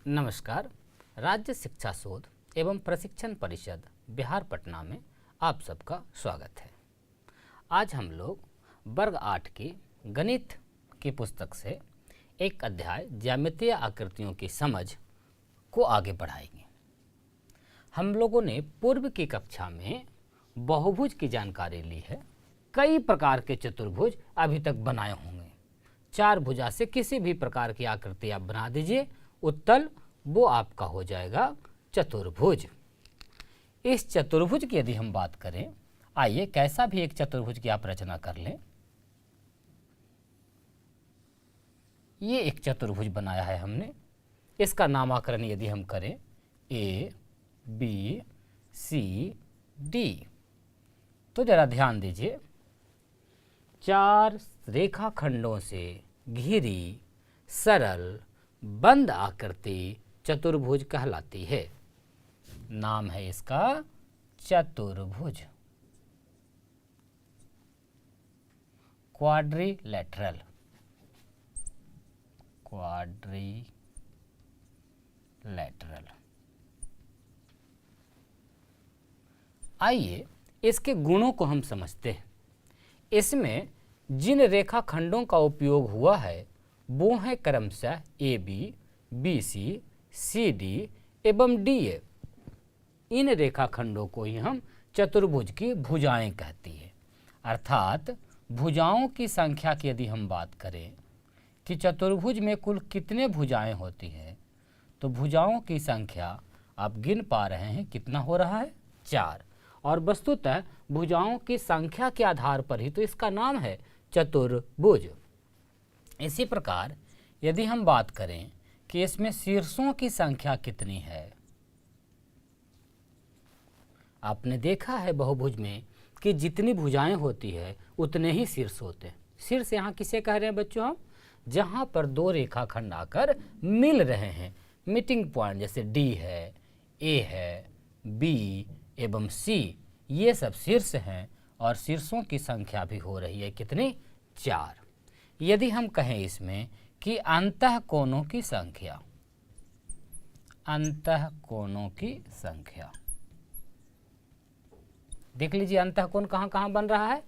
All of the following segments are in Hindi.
नमस्कार। राज्य शिक्षा शोध एवं प्रशिक्षण परिषद बिहार पटना में आप सबका स्वागत है। आज हम लोग वर्ग 8 की गणित की पुस्तक से एक अध्याय ज्यामितीय आकृतियों की समझ को आगे बढ़ाएंगे। हम लोगों ने पूर्व की कक्षा में बहुभुज की जानकारी ली है। कई प्रकार के चतुर्भुज अभी तक बनाए होंगे। 4 भुजा से किसी भी प्रकार की आकृति आप बना दीजिए, उत्तल वो आपका हो जाएगा चतुर्भुज। इस चतुर्भुज की यदि हम बात करें, आइए कैसा भी एक चतुर्भुज की आप रचना कर लें। ये एक चतुर्भुज बनाया है हमने। इसका नामकरण यदि हम करें ए बी सी डी, तो जरा ध्यान दीजिए। 4 रेखाखंडों से घिरी सरल बंद आकृति चतुर्भुज कहलाती है। नाम है इसका चतुर्भुज, क्वाड्रिलेटरल। आइए इसके गुणों को हम समझते हैं। इसमें जिन रेखाखंडों का उपयोग हुआ है वो है क्रमशः A B, B C, C D एवं डी ए। इन रेखाखंडों को ही हम चतुर्भुज की भुजाएं कहती है। अर्थात भुजाओं की संख्या की यदि हम बात करें कि चतुर्भुज में कुल कितने भुजाएं होती हैं, तो भुजाओं की संख्या आप गिन पा रहे हैं कितना हो रहा है, 4। और वस्तुतः भुजाओं की संख्या के आधार पर ही तो इसका नाम है चतुर्भुज। इसी प्रकार यदि हम बात करें कि इसमें शीर्षों की संख्या कितनी है, आपने देखा है बहुभुज में कि जितनी भुजाएं होती है उतने ही शीर्ष होते हैं। शीर्ष यहाँ किसे कह रहे हैं बच्चों हम? जहाँ पर 2 रेखाखंड आकर मिल रहे हैं, मीटिंग पॉइंट, जैसे डी है, ए है, बी एवं सी, ये सब शीर्ष हैं। और शीर्षों की संख्या भी हो रही है कितनी, 4। यदि हम कहें इसमें कि अंतःकोणों की संख्या, अंतःकोणों की संख्या, देख लीजिए अंतःकोण कहाँ कहाँ बन रहा है,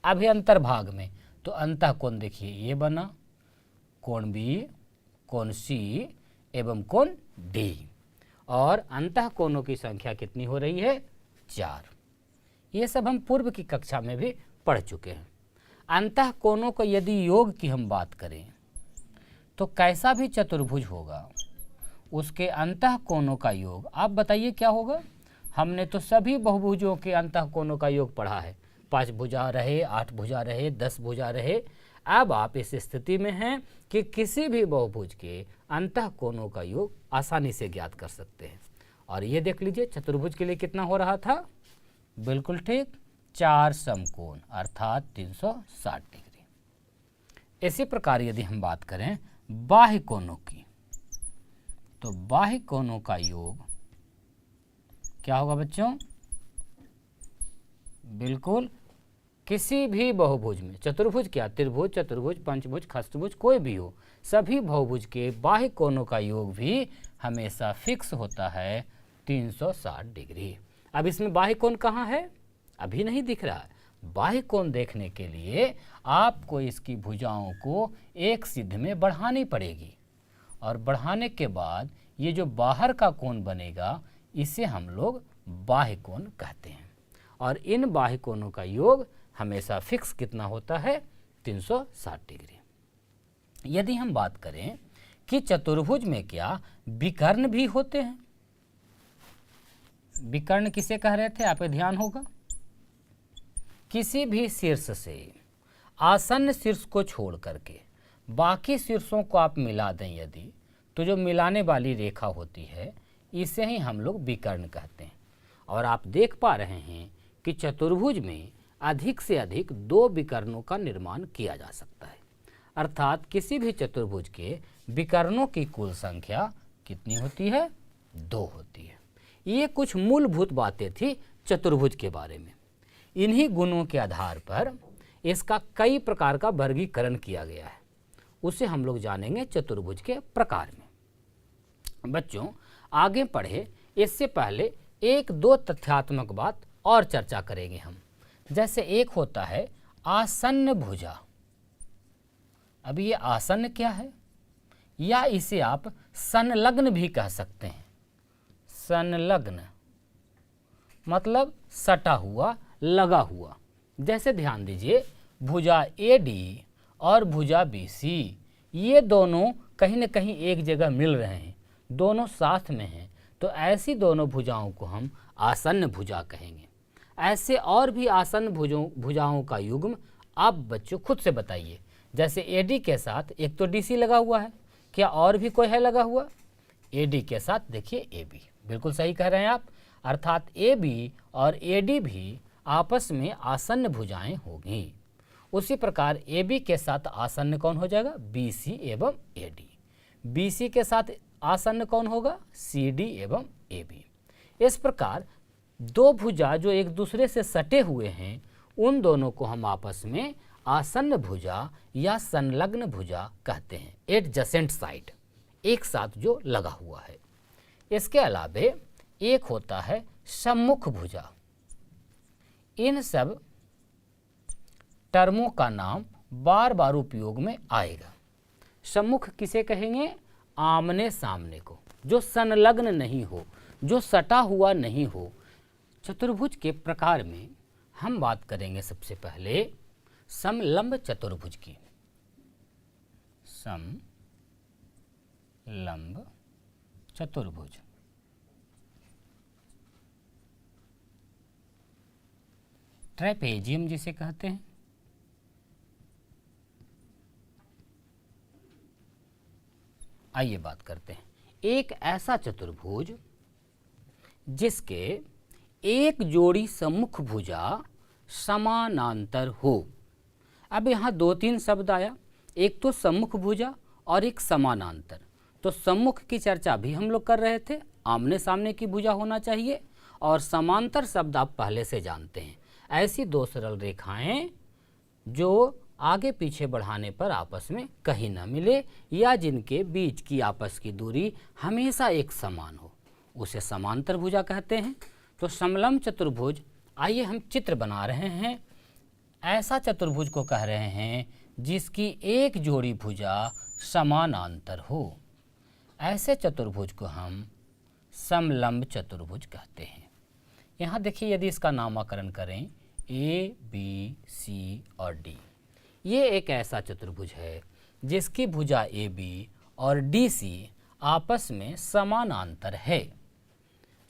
अभी अंतर्भाग में। तो अंतःकोण देखिए ये बना, कोण बी, कोण सी एवं कोण डी। और अंतःकोणों की संख्या कितनी हो रही है, 4। ये सब हम पूर्व की कक्षा में भी पढ़ चुके हैं। अंतःकोणों को यदि योग की हम बात करें तो कैसा भी चतुर्भुज होगा, उसके अंतःकोणों का योग आप बताइए क्या होगा। हमने तो सभी बहुभुजों के अंतःकोणों का योग पढ़ा है। 5 भुजा रहे, 8 भुजा रहे, 10 भुजा रहे। अब आप इस स्थिति में हैं कि किसी भी बहुभुज के अंतःकोणों का योग आसानी से ज्ञात कर सकते हैं। और ये देख लीजिए चतुर्भुज के लिए कितना हो रहा था, बिल्कुल ठीक, 4 समकोण अर्थात 360 डिग्री। इसी प्रकार यदि हम बात करें बाह्य कोणों की, तो बाह्य कोणों का योग क्या होगा बच्चों, बिल्कुल किसी भी बहुभुज में, चतुर्भुज क्या, त्रिभुज, चतुर्भुज, पंचभुज, खष्टभुज कोई भी हो, सभी बहुभुज के बाह्य कोणों का योग भी हमेशा फिक्स होता है 360 डिग्री। अब इसमें बाह्य कोण कहाँ है, अभी नहीं दिख रहा है। बाह्य कोण देखने के लिए आपको इसकी भुजाओं को एक सिद्ध में बढ़ानी पड़ेगी। और बढ़ाने के बाद ये जो बाहर का कोण बनेगा इसे हम लोग बाह्य कोण कहते हैं। और इन बाह्य कोणों का योग हमेशा फिक्स कितना होता है, 360 डिग्री। यदि हम बात करें कि चतुर्भुज में क्या विकर्ण भी होते हैं, विकर्ण किसे कह रहे थे, आप पे ध्यान होगा। किसी भी शीर्ष से आसन्न शीर्ष को छोड़ करके बाकी शीर्षों को आप मिला दें यदि, तो जो मिलाने वाली रेखा होती है इसे ही हम लोग विकर्ण कहते हैं। और आप देख पा रहे हैं कि चतुर्भुज में अधिक से अधिक 2 विकर्णों का निर्माण किया जा सकता है। अर्थात किसी भी चतुर्भुज के विकर्णों की कुल संख्या कितनी होती है, 2 होती है। ये कुछ मूलभूत बातें थी चतुर्भुज के बारे में। इन्हीं गुणों के आधार पर इसका कई प्रकार का वर्गीकरण किया गया है, उसे हम लोग जानेंगे चतुर्भुज के प्रकार में। बच्चों आगे पढ़े इससे पहले एक दो तथ्यात्मक बात और चर्चा करेंगे हम। जैसे एक होता है आसन्न भुजा। अब ये आसन्न क्या है, या इसे आप संलग्न भी कह सकते हैं। संलग्न मतलब सटा हुआ, लगा हुआ। जैसे ध्यान दीजिए, भुजा AD और भुजा BC ये दोनों कहीं न कहीं एक जगह मिल रहे हैं, दोनों साथ में हैं, तो ऐसी दोनों भुजाओं को हम आसन्न भुजा कहेंगे। ऐसे और भी आसन्न भुजाओं का युग्म आप बच्चों खुद से बताइए। जैसे AD के साथ एक तो DC लगा हुआ है, क्या और भी कोई है लगा हुआ? AD के साथ देखिए AB, बिल्कुल सही कह रहे हैं आप। अर्थात AB और AD भी आपस में आसन्न भुजाएं होंगी। उसी प्रकार AB के साथ आसन्न कौन हो जाएगा? BC एवं AD। BC के साथ आसन्न कौन होगा? CD एवं AB। इस प्रकार दो भुजा जो एक दूसरे से सटे हुए हैं, उन दोनों को हम आपस में आसन्न भुजा या संलग्न भुजा कहते हैं। एडजेसेंट साइड, एक साथ जो लगा हुआ है। इसके अलावे एक होता है सम्मुख भुजा। इन सब टर्मों का नाम बार बार उपयोग में आएगा। सम्मुख किसे कहेंगे? आमने सामने को, जो संलग्न नहीं हो, जो सटा हुआ नहीं हो। चतुर्भुज के प्रकार में हम बात करेंगे सबसे पहले समलंब चतुर्भुज की। समलंब चतुर्भुज। ट्रेपेजियम जिसे कहते हैं। आइए बात करते हैं। एक ऐसा चतुर्भुज जिसके एक जोड़ी सम्मुख भुजा समानांतर हो। अब यहाँ दो तीन शब्द आया, एक तो सम्मुख भुजा और एक समानांतर। तो सम्मुख की चर्चा भी हम लोग कर रहे थे, आमने सामने की भुजा होना चाहिए। और समांतर शब्द आप पहले से जानते हैं, ऐसी दो सरल रेखाएं जो आगे पीछे बढ़ाने पर आपस में कहीं न मिले या जिनके बीच की आपस की दूरी हमेशा एक समान हो, उसे समांतर भुजा कहते हैं। तो समलंब चतुर्भुज, आइए हम चित्र बना रहे हैं। ऐसा चतुर्भुज को कह रहे हैं जिसकी एक जोड़ी भुजा समानांतर हो। ऐसे चतुर्भुज को हम समलंब चतुर्भुज कहते हैं। यहाँ देखिए, यदि इसका नामकरण करें A, B, C और D, ये एक ऐसा चतुर्भुज है जिसकी भुजा AB और DC आपस में समानांतर है।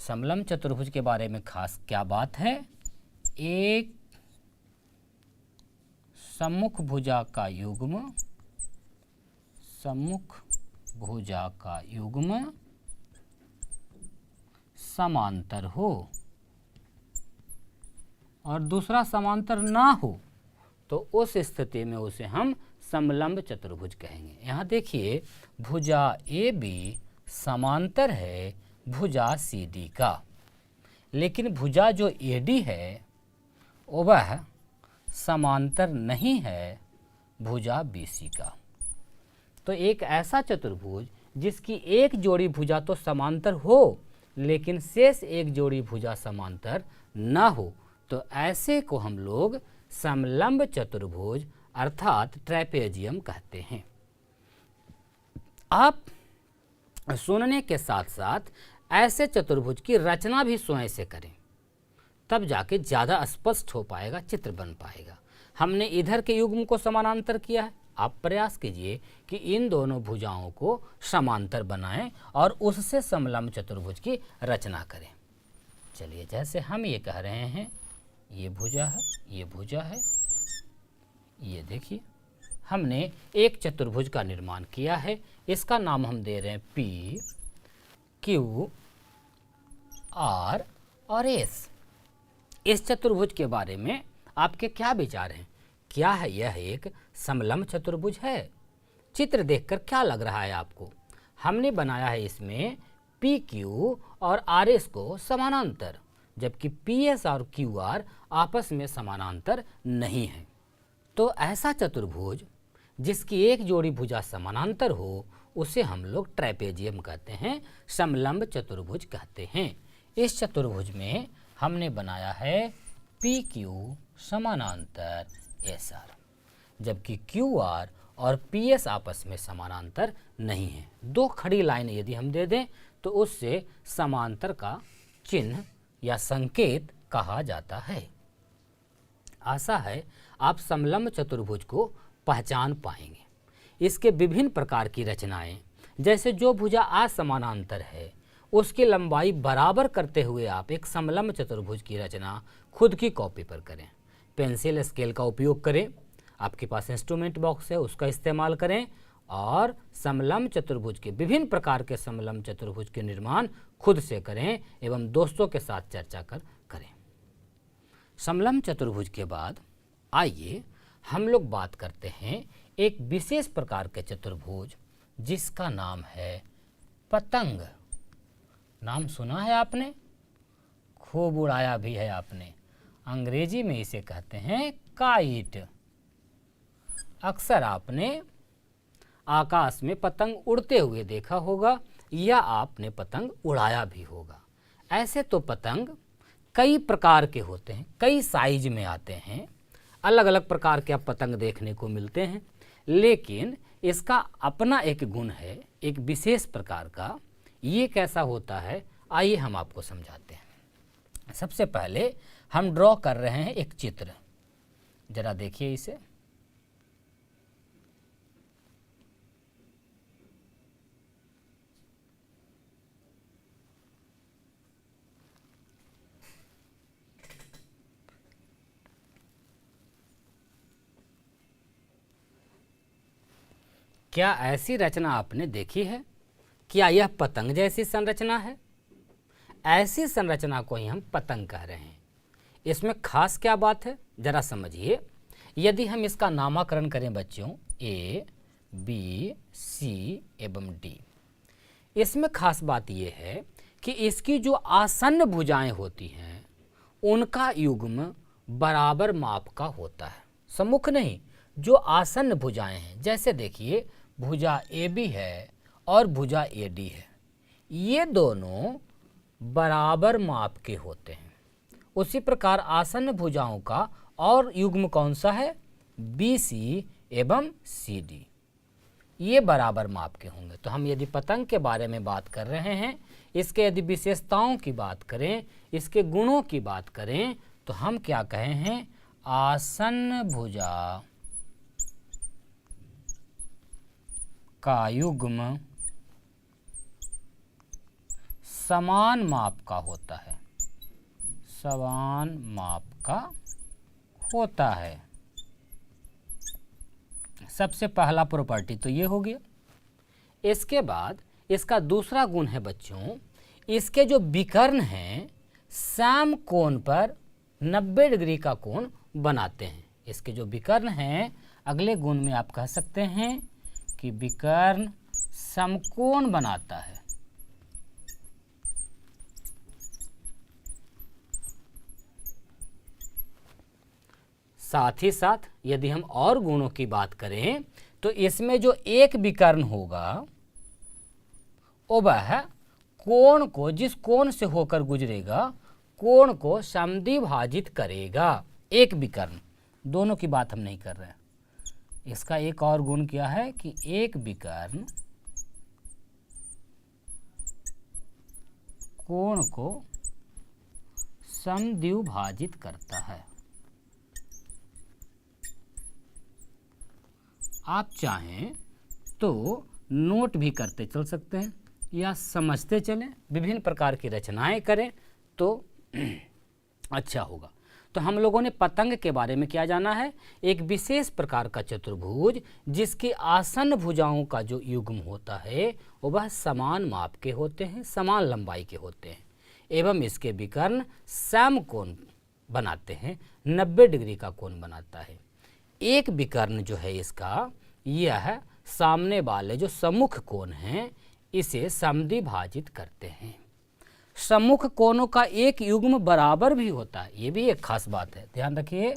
समलंब चतुर्भुज के बारे में खास क्या बात है? एक सम्मुख भुजा का युग्म, सम्मुख भुजा का युग्म समांतर हो और दूसरा समांतर ना हो, तो उस स्थिति में उसे हम समलंब चतुर्भुज कहेंगे। यहाँ देखिए, भुजा AB समांतर है भुजा CD का, लेकिन भुजा जो AD है वह समांतर नहीं है भुजा BC का। तो एक ऐसा चतुर्भुज जिसकी एक जोड़ी भुजा तो समांतर हो, लेकिन शेष एक जोड़ी भुजा समांतर न हो, तो ऐसे को हम लोग समलंब चतुर्भुज अर्थात ट्रेपेजियम कहते हैं। आप सुनने के साथ साथ ऐसे चतुर्भुज की रचना भी स्वयं से करें, तब जाके ज़्यादा स्पष्ट हो पाएगा, चित्र बन पाएगा। हमने इधर के युग्म को समानांतर किया है, आप प्रयास कीजिए कि इन दोनों भुजाओं को समांतर बनाएं और उससे समलंब चतुर्भुज की रचना करें। चलिए, जैसे हम ये कह रहे हैं, ये भुजा है, ये भुजा है, ये देखिए हमने एक चतुर्भुज का निर्माण किया है। इसका नाम हम दे रहे हैं P, Q, R और S। इस चतुर्भुज के बारे में आपके क्या विचार हैं? क्या है यह एक समलंब चतुर्भुज है? चित्र देखकर क्या लग रहा है आपको? हमने बनाया है इसमें PQ और RS को समानांतर, जबकि PS और QR आपस में समानांतर नहीं है। तो ऐसा चतुर्भुज जिसकी एक जोड़ी भुजा समानांतर हो, उसे हम लोग ट्रेपेजियम कहते हैं, समलंब चतुर्भुज कहते हैं। इस चतुर्भुज में हमने बनाया है पी क्यू समानांतर एस आर, जबकि क्यू आर और पी एस आपस में समानांतर नहीं है। दो खड़ी लाइन यदि हम दे दें तो उससे समांतर का चिन्ह या संकेत कहा जाता है। आशा है आप समलंब चतुर्भुज को पहचान पाएंगे। इसके विभिन्न प्रकार की रचनाएं, जैसे जो भुजा असमानांतर है उसकी लंबाई बराबर करते हुए आप एक समलंब चतुर्भुज की रचना खुद की कॉपी पर करें। पेंसिल स्केल का उपयोग करें, आपके पास इंस्ट्रूमेंट बॉक्स है उसका इस्तेमाल करें और समलंब चतुर्भुज के विभिन्न प्रकार के समलंब चतुर्भुज के निर्माण खुद से करें एवं दोस्तों के साथ चर्चा कर करें। समलंब चतुर्भुज के बाद आइए हम लोग बात करते हैं एक विशेष प्रकार के चतुर्भुज जिसका नाम है पतंग। नाम सुना है आपने, खूब उड़ाया भी है आपने। अंग्रेजी में इसे कहते हैं काइट। अक्सर आपने आकाश में पतंग उड़ते हुए देखा होगा या आपने पतंग उड़ाया भी होगा। ऐसे तो पतंग कई प्रकार के होते हैं, कई साइज में आते हैं, अलग अलग प्रकार के आप पतंग देखने को मिलते हैं, लेकिन इसका अपना एक गुण है, एक विशेष प्रकार का। ये कैसा होता है आइए हम आपको समझाते हैं। सबसे पहले हम ड्रॉ कर रहे हैं एक चित्र, जरा देखिए इसे। क्या ऐसी रचना आपने देखी है? क्या यह पतंग जैसी संरचना है? ऐसी संरचना को ही हम पतंग कह रहे हैं। इसमें खास क्या बात है जरा समझिए। यदि हम इसका नामकरण करें बच्चों ए, बी, सी एवं डी, इसमें खास बात यह है कि इसकी जो आसन्न भुजाएं होती हैं उनका युग्म बराबर माप का होता है। सम्मुख नहीं, जो आसन्न भुजाएं हैं, जैसे देखिए भुजा ए बी है और भुजा ए डी है, ये दोनों बराबर माप के होते हैं। उसी प्रकार आसन्न भुजाओं का और युग्म कौन सा है? बी सी एवं सी डी, ये बराबर माप के होंगे। तो हम यदि पतंग के बारे में बात कर रहे हैं, इसके यदि विशेषताओं की बात करें, इसके गुणों की बात करें, तो हम क्या कहे हैं? आसन्न भुजा का युग्म समान माप का होता है, समान माप का होता है। सबसे पहला प्रॉपर्टी तो ये हो गया। इसके बाद इसका दूसरा गुण है बच्चों, इसके जो विकर्ण हैं सम कोण पर 90 डिग्री का कोण बनाते हैं। इसके जो विकर्ण हैं, अगले गुण में आप कह सकते हैं कि विकर्ण समकोण बनाता है। साथ ही साथ यदि हम और गुणों की बात करें तो इसमें जो एक विकर्ण होगा वो वह कोण को, जिस कोण से होकर गुजरेगा, कोण को समद्विभाजित करेगा। एक विकर्ण, दोनों की बात हम नहीं कर रहे हैं। इसका एक और गुण क्या है कि एक विकर्ण कोण को समद्विभाजित करता है। आप चाहें तो नोट भी करते चल सकते हैं या समझते चलें, विभिन्न प्रकार की रचनाएं करें तो अच्छा होगा। तो हम लोगों ने पतंग के बारे में क्या जाना है? एक विशेष प्रकार का चतुर्भुज जिसकी आसन्न भुजाओं का जो युग्म होता है वह समान माप के होते हैं, समान लंबाई के होते हैं, एवं इसके विकर्ण समकोण बनाते हैं, 90 डिग्री का कोण बनाता है। एक विकर्ण जो है इसका, यह सामने वाले जो सम्मुख कोण हैं इसे समद्विभाजित करते हैं। सम्मुख कोणों का एक युग्म बराबर भी होता है, ये भी एक खास बात है, ध्यान रखिए।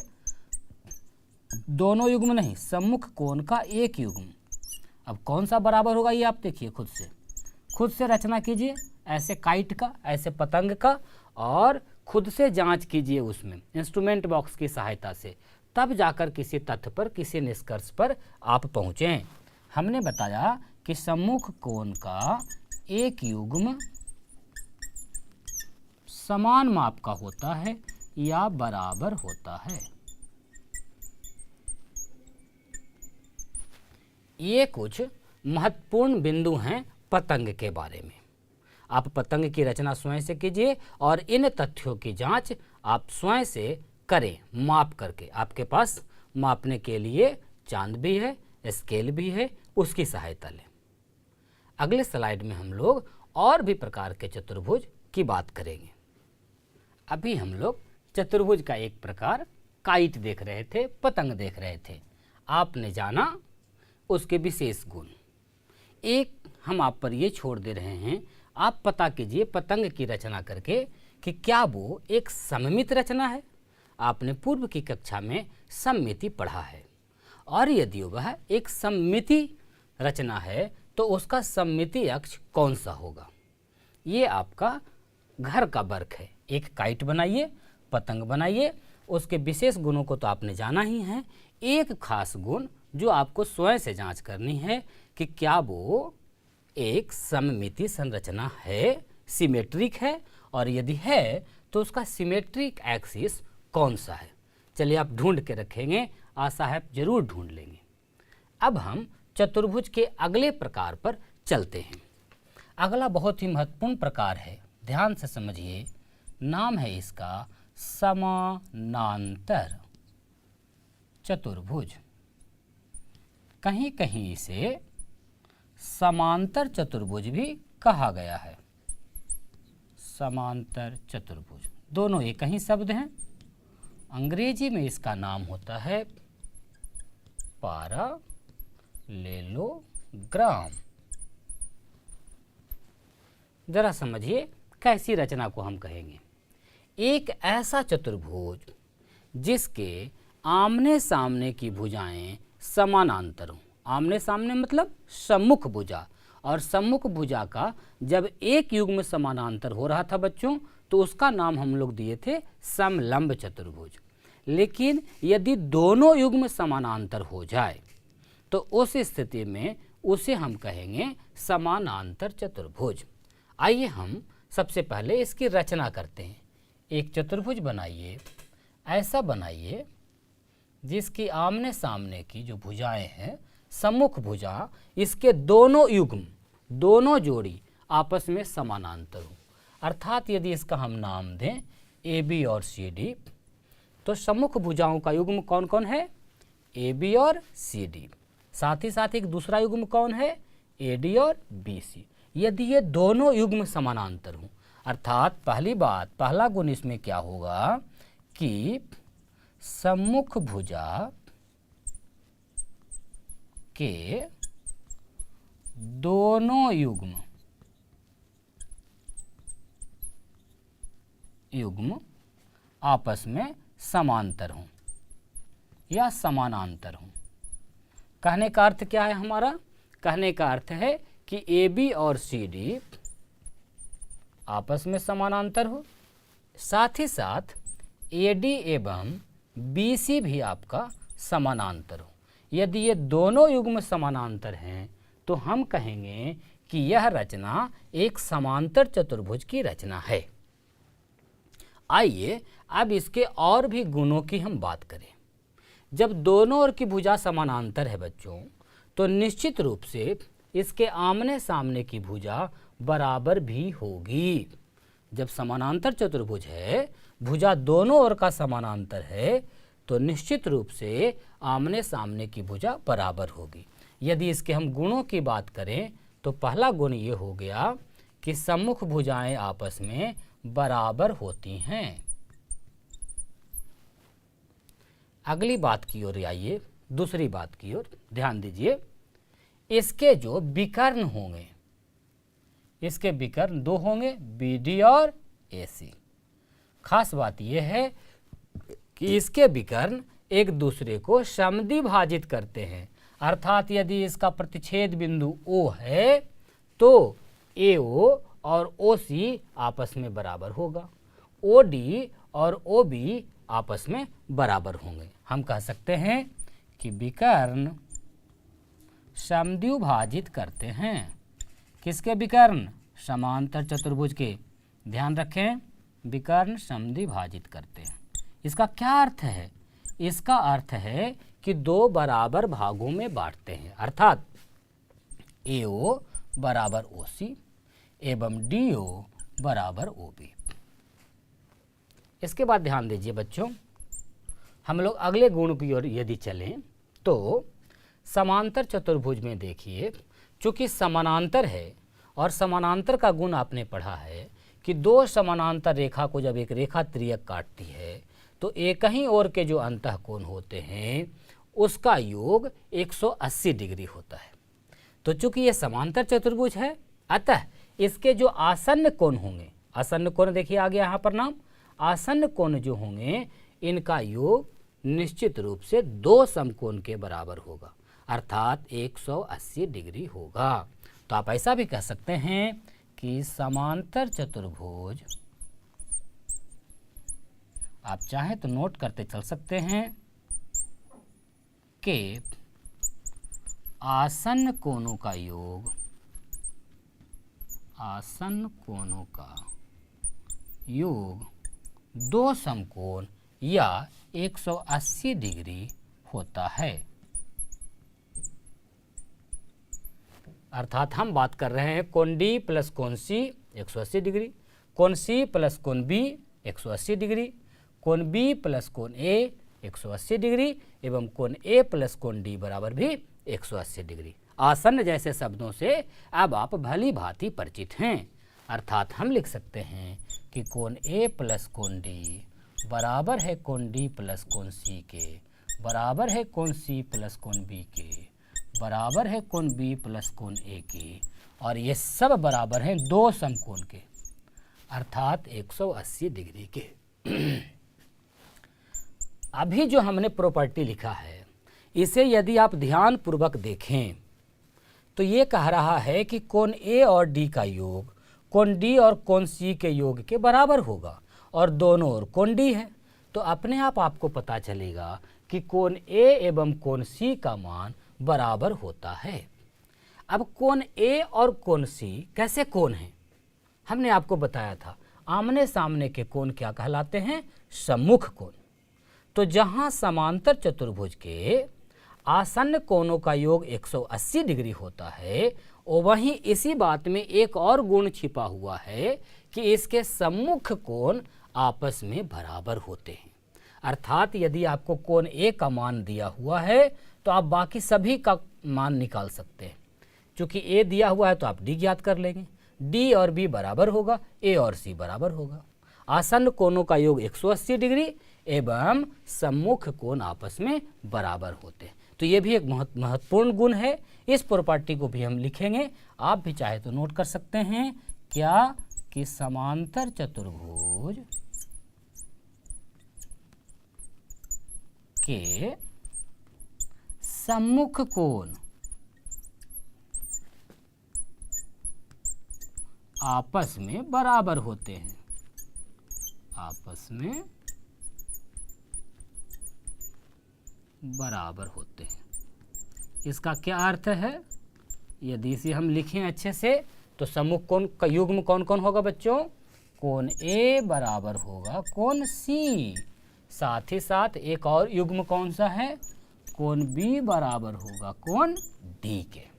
दोनों युग्म नहीं, सम्मुख कोण का एक युग्म अब कौन सा बराबर होगा ये आप देखिए, खुद से रचना कीजिए, ऐसे काइट का, ऐसे पतंग का, और खुद से जांच कीजिए उसमें इंस्ट्रूमेंट बॉक्स की सहायता से, तब जाकर किसी तथ्य पर, किसी निष्कर्ष पर आप पहुँचें। हमने बताया कि सम्मुख कोण का एक युग्म समान माप का होता है या बराबर होता है। ये कुछ महत्वपूर्ण बिंदु हैं पतंग के बारे में। आप पतंग की रचना स्वयं से कीजिए और इन तथ्यों की जांच आप स्वयं से करें, माप करके। आपके पास मापने के लिए चांद भी है, स्केल भी है, उसकी सहायता लें। अगले स्लाइड में हम लोग और भी प्रकार के चतुर्भुज की बात करेंगे। अभी हम लोग चतुर्भुज का एक प्रकार काइट देख रहे थे, पतंग देख रहे थे। आपने जाना उसके विशेष गुण। एक हम आप पर ये छोड़ दे रहे हैं, आप पता कीजिए पतंग की रचना करके कि क्या वो एक सममित रचना है। आपने पूर्व की कक्षा में सममिति पढ़ा है, और यदि वह एक सममिति रचना है तो उसका सममिति अक्ष कौन सा होगा। ये आपका घर का वर्क है। एक काइट बनाइए, पतंग बनाइए, उसके विशेष गुणों को तो आपने जाना ही है। एक खास गुण जो आपको स्वयं से जांच करनी है कि क्या वो एक सममिति संरचना है, सिमेट्रिक है, और यदि है तो उसका सिमेट्रिक एक्सिस कौन सा है। चलिए आप ढूंढ के रखेंगे, आशा है जरूर ढूंढ लेंगे। अब हम चतुर्भुज के अगले प्रकार पर चलते हैं। अगला बहुत ही महत्वपूर्ण प्रकार है, ध्यान से समझिए। नाम है इसका समानांतर चतुर्भुज। कहीं कहीं इसे समांतर चतुर्भुज भी कहा गया है। समांतर चतुर्भुज दोनों एक ही शब्द हैं। अंग्रेजी में इसका नाम होता है पैरेललोग्राम। जरा समझिए कैसी रचना को हम कहेंगे। एक ऐसा चतुर्भुज जिसके आमने सामने की भुजाएं समानांतर हों। आमने सामने मतलब सम्मुख भुजा, और सम्मुख भुजा का जब एक युग्म समानांतर हो रहा था बच्चों, तो उसका नाम हम लोग दिए थे समलंब चतुर्भुज। लेकिन यदि दोनों युग्म समानांतर हो जाए तो उस स्थिति में उसे हम कहेंगे समानांतर चतुर्भुज। आइए हम सबसे पहले इसकी रचना करते हैं। एक चतुर्भुज बनाइए, ऐसा बनाइए जिसकी आमने सामने की जो भुजाएं हैं, सम्मुख भुजा, इसके दोनों युग्म, दोनों जोड़ी आपस में समानांतर हो। अर्थात यदि इसका हम नाम दें ए बी और सी डी, तो सम्मुख भुजाओं का युग्म कौन कौन है? ए बी और सी डी। साथ ही साथ एक दूसरा युग्म कौन है? ए डी और बी सी। यदि ये दोनों युग्म समानांतर हों, अर्थात पहली बात, पहला गुण इसमें क्या होगा कि सम्मुख भुजा के दोनों युग्म आपस में समांतर हों या समानांतर हों। कहने का अर्थ क्या है हमारा? कहने का अर्थ है कि ए बी और सी डी आपस में समानांतर हो, साथ ही साथ ए डी एवं बी सी भी आपका समानांतर हो। यदि ये दोनों युग्म समानांतर हैं तो हम कहेंगे कि यह रचना एक समांतर चतुर्भुज की रचना है। आइए अब इसके और भी गुणों की हम बात करें। जब दोनों ओर की भुजा समानांतर है बच्चों, तो निश्चित रूप से इसके आमने सामने की भुजा बराबर भी होगी। जब समानांतर चतुर्भुज है, भुजा दोनों ओर का समानांतर है, तो निश्चित रूप से आमने सामने की भुजा बराबर होगी। यदि इसके हम गुणों की बात करें तो पहला गुण ये हो गया कि सम्मुख भुजाएं आपस में बराबर होती हैं। अगली बात की ओर आइए, दूसरी बात की ओर ध्यान दीजिए। इसके जो विकर्ण होंगे, इसके विकर्ण दो होंगे, बी डी और ए सी। खास बात यह है कि इसके विकर्ण एक दूसरे को समद्विभाजित करते हैं, अर्थात यदि इसका प्रतिच्छेद बिंदु O है तो AO और OC आपस में बराबर होगा, OD और OB आपस में बराबर होंगे। हम कह सकते हैं कि विकर्ण समद्विभाजित करते हैं। किसके विकर्ण? समांतर चतुर्भुज के। ध्यान रखें, विकर्ण समद्विभाजित करते हैं। इसका क्या अर्थ है? इसका अर्थ है कि दो बराबर भागों में बांटते हैं, अर्थात AO बराबर OC एवं DO बराबर OB। इसके बाद ध्यान दीजिए बच्चों, हम लोग अगले गुण की ओर यदि चलें तो समांतर चतुर्भुज में देखिए, चूंकि समानांतर है और समानांतर का गुण आपने पढ़ा है कि दो समानांतर रेखा को जब एक रेखा त्रियक काटती है तो एक ही ओर के जो अंतःकोण होते हैं उसका योग 180 डिग्री होता है। तो चूंकि ये समांतर चतुर्भुज है, अतः इसके जो आसन्न कोण होंगे, आसन्न कोण देखिए आ गया यहाँ पर नाम, आसन्न कोण जो होंगे इनका योग निश्चित रूप से दो समकोण के बराबर होगा, अर्थात 180 डिग्री होगा। तो आप ऐसा भी कह सकते हैं कि समांतर चतुर्भुज, आप चाहें तो नोट करते चल सकते हैं, के आसन्न कोणों का योग, आसन्न कोणों का योग दो समकोण या 180 डिग्री होता है। अर्थात हम बात कर रहे हैं कोण D प्लस कोण C 180 डिग्री, कोण C प्लस कोण B 180 डिग्री, कोण B प्लस कोण A 180 डिग्री एवं कोण A प्लस कोण D बराबर भी 180 डिग्री। आसन्न जैसे शब्दों से अब आप भली भांति परिचित हैं, अर्थात हम लिख सकते हैं कि कोण A प्लस कोण D बराबर है कोण D प्लस कोण C के, बराबर है कोण C प्लस कोण B के, बराबर है कोण B प्लस कोण A के, और ये सब बराबर हैं दो समकोण के, अर्थात 180 डिग्री के। अभी जो हमने प्रॉपर्टी लिखा है इसे यदि आप ध्यान पूर्वक देखें तो ये कह रहा है कि कोण A और D का योग कोण D और कोण C के योग के बराबर होगा और दोनों ओर कोण D है, तो अपने आप आपको पता चलेगा कि कोण A एवं कोण C का मान बराबर होता है। अब कोण A और कोण C कैसे कोण हैं? हमने आपको बताया था आमने सामने के कोण क्या कहलाते हैं? सम्मुख कोण। तो जहां समांतर चतुर्भुज के आसन्न कोणों का योग 180 डिग्री होता है, वहीं इसी बात में एक और गुण छिपा हुआ है कि इसके सम्मुख कोण आपस में बराबर होते हैं। अर्थात यदि आपको कोण A का मान दिया हुआ है तो आप बाकी सभी का मान निकाल सकते हैं। चूंकि A दिया हुआ है तो आप D ज्ञात कर लेंगे, D और B बराबर होगा, A और C बराबर होगा। आसन्न कोणों का योग 180 डिग्री एवं सम्मुख कोण आपस में बराबर होते हैं। तो ये भी एक महत्वपूर्ण गुण है, इस प्रॉपर्टी को भी हम लिखेंगे, आप भी चाहे तो नोट कर सकते हैं। क्या कि समांतर चतुर्भुज के सम्मुख कोण आपस में बराबर होते हैं, आपस में बराबर होते हैं। इसका क्या अर्थ है? यदि इसे हम लिखें अच्छे से तो सम्मुख कोण का युग्म कौन कौन होगा बच्चों? कोण A बराबर होगा कोण C, साथ ही साथ एक और युग्म कौन सा है? कोण B बराबर होगा कोण D के।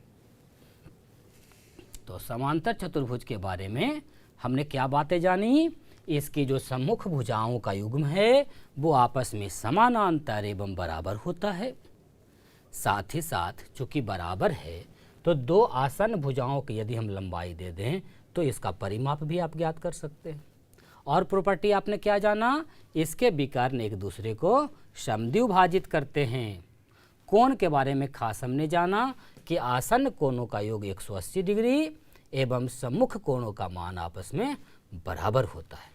तो समांतर चतुर्भुज के बारे में हमने क्या बातें जानी? इसकी जो सम्मुख भुजाओं का युग्म है वो आपस में समानांतर एवं बराबर होता है। साथ ही साथ चूंकि बराबर है तो दो आसन्न भुजाओं की यदि हम लंबाई दे दें तो इसका परिमाप भी आप ज्ञात कर सकते हैं। और प्रॉपर्टी आपने क्या जाना? इसके विकर्ण एक दूसरे को समद्विभाजित करते हैं। कोण के बारे में खास हमने जाना कि आसन्न कोणों का योग 180 डिग्री एवं सम्मुख कोणों का मान आपस में बराबर होता है।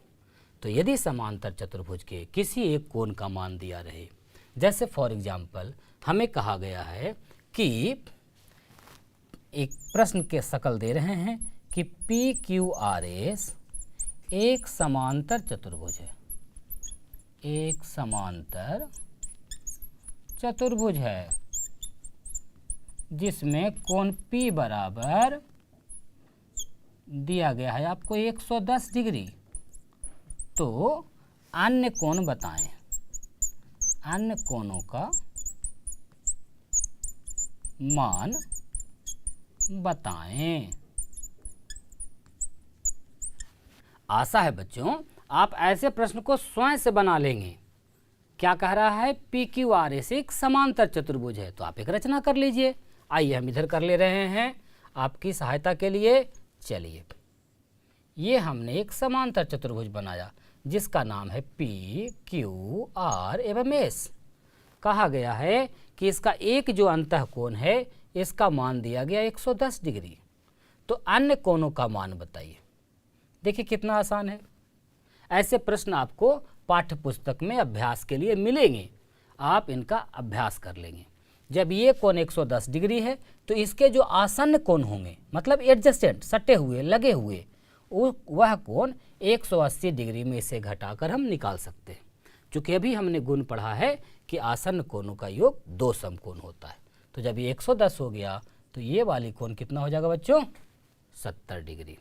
तो यदि समांतर चतुर्भुज के किसी एक कोण का मान दिया रहे, जैसे फॉर एग्जाम्पल हमें कहा गया है कि एक प्रश्न के शकल दे रहे हैं कि PQRS एक समांतर चतुर्भुज है, एक समांतर चतुर्भुज है जिसमें कोण P बराबर दिया गया है आपको 110 डिग्री। तो अन्य कोण बताएं, अन्य कोणों का मान बताएं। आशा है बच्चों आप ऐसे प्रश्न को स्वयं से बना लेंगे। क्या कह रहा है, PQRS एक समांतर चतुर्भुज है, तो आप एक रचना कर लीजिए। आइए हम इधर कर ले रहे हैं आपकी सहायता के लिए। चलिए, ये हमने एक समांतर चतुर्भुज बनाया जिसका नाम है PQR एवं S। कहा गया है कि इसका एक जो अंतःकोण है इसका मान दिया गया 110 डिग्री। तो अन्य कोणों का मान बताइए। देखिए कितना आसान है। ऐसे प्रश्न आपको पाठ्य पुस्तक में अभ्यास के लिए मिलेंगे, आप इनका अभ्यास कर लेंगे। जब ये कोण 110 डिग्री है तो इसके जो आसन्न कोण होंगे, मतलब एडजस्टेंट, सटे हुए, लगे हुए, वह कोण 180 डिग्री में से घटाकर हम निकाल सकते हैं। चूँकि अभी हमने गुण पढ़ा है कि आसन्न कोणों का योग 2 समकोण होता है। तो जब ये 110 हो गया तो ये वाली कोण कितना हो जाएगा बच्चों, 70 डिग्री।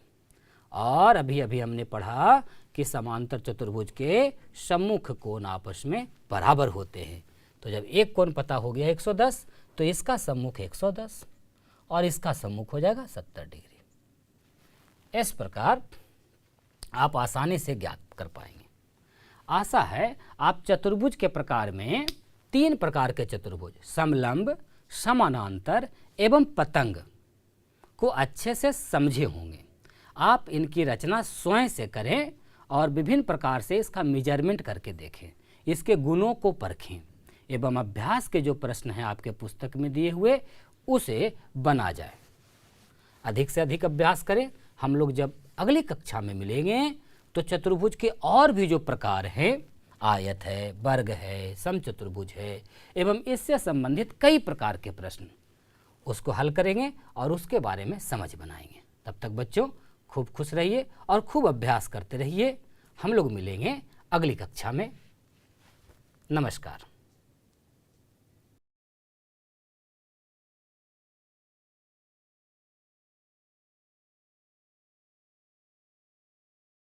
और अभी अभी हमने पढ़ा कि समांतर चतुर्भुज के सम्मुख कोण आपस में बराबर होते हैं। तो जब एक कोण पता हो गया 110 तो इसका सम्मुख 110 और इसका सम्मुख हो जाएगा 70 डिग्री। इस प्रकार आप आसानी से ज्ञात कर पाएंगे। आशा है आप चतुर्भुज के प्रकार में 3 प्रकार के चतुर्भुज, समलंब, समानांतर एवं पतंग को अच्छे से समझे होंगे। आप इनकी रचना स्वयं से करें और विभिन्न प्रकार से इसका मेजरमेंट करके देखें, इसके गुणों को परखें एवं अभ्यास के जो प्रश्न हैं आपके पुस्तक में दिए हुए उसे बना जाए। अधिक से अधिक अभ्यास करें। हम लोग जब अगली कक्षा में मिलेंगे तो चतुर्भुज के और भी जो प्रकार हैं, आयत है, वर्ग है, समचतुर्भुज है एवं इससे संबंधित कई प्रकार के प्रश्न, उसको हल करेंगे और उसके बारे में समझ बनाएंगे। तब तक बच्चों खूब खुश रहिए और खूब अभ्यास करते रहिए। हम लोग मिलेंगे अगली कक्षा में। नमस्कार।